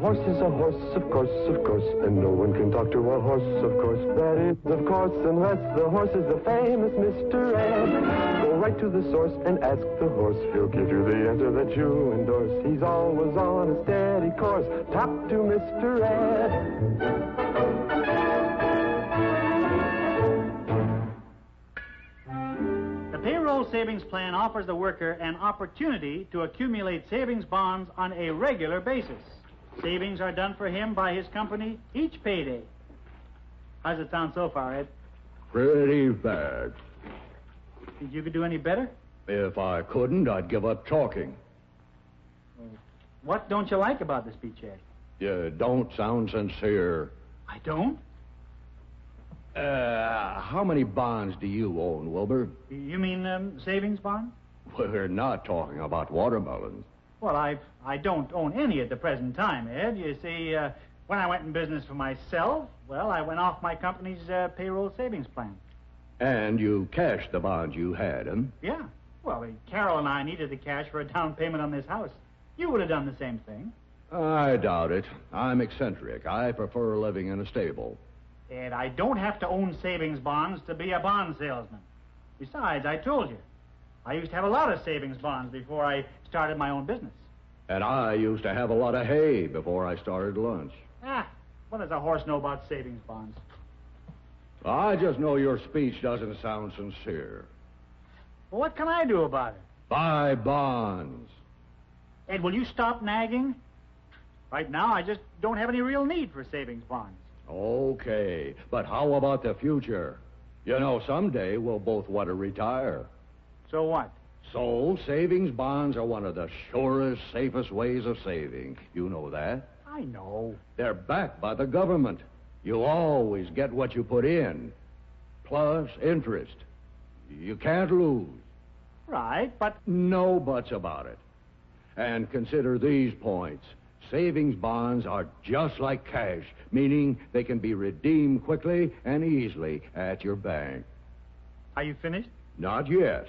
horse is a horse, of course, and no one can talk to a horse, of course. That is, of course, unless the horse is the famous Mr. Ed. Go right to the source and ask the horse. He'll give you the answer that you endorse. He's always on a steady course. Talk to Mr. Ed. The payroll savings plan offers the worker an opportunity to accumulate savings bonds on a regular basis. Savings are done for him by his company each payday. How's it sound so far, Ed? Pretty bad. Think you could do any better? If I couldn't, I'd give up talking. What don't you like about the speech, Ed? You don't sound sincere. I don't? How many bonds do you own, Wilbur? You mean savings bonds? We're not talking about watermelons. Well, I don't own any at the present time, Ed. You see, when I went in business for myself, well, I went off my company's payroll savings plan. And you cashed the bonds you had, huh? Yeah. Well, Carol and I needed the cash for a down payment on this house. You would have done the same thing. I doubt it. I'm eccentric. I prefer living in a stable. Ed, I don't have to own savings bonds to be a bond salesman. Besides, I told you, I used to have a lot of savings bonds before I started my own business. And I used to have a lot of hay before I started lunch. What does a horse know about savings bonds? I just know your speech doesn't sound sincere. Well, what can I do about it? Buy bonds. Ed, will you stop nagging? Right now, I just don't have any real need for savings bonds. Okay, but how about the future? You know, someday we'll both want to retire. So what? So, savings bonds are one of the surest, safest ways of saving. You know that? I know. They're backed by the government. You always get what you put in, plus interest. You can't lose. Right, but... No buts about it. And consider these points. Savings bonds are just like cash, meaning they can be redeemed quickly and easily at your bank. Are you finished? Not yet.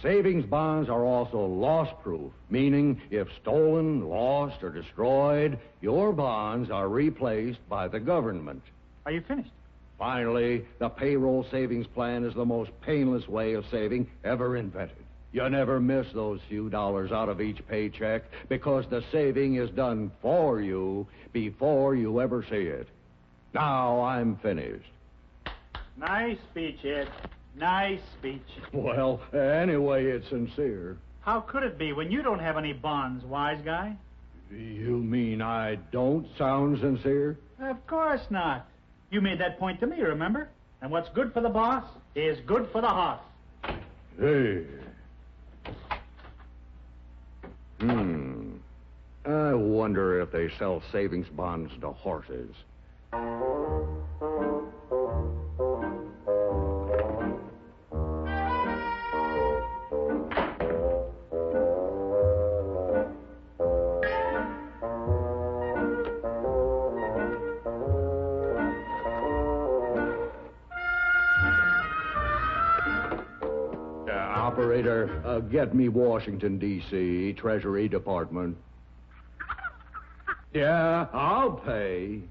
Savings bonds are also loss-proof, meaning if stolen, lost, or destroyed, your bonds are replaced by the government. Are you finished? Finally, the payroll savings plan is the most painless way of saving ever invented. You never miss those few dollars out of each paycheck because the saving is done for you before you ever see it. Now I'm finished. Nice speech, Ed. Nice speech. Well, anyway, it's sincere. How could it be when you don't have any bonds, wise guy? You mean I don't sound sincere? Of course not. You made that point to me, remember? And what's good for the boss is good for the hoss. Hey. I wonder if they sell savings bonds to horses. Operator, get me Washington, D.C., Treasury Department. Yeah, I'll pay.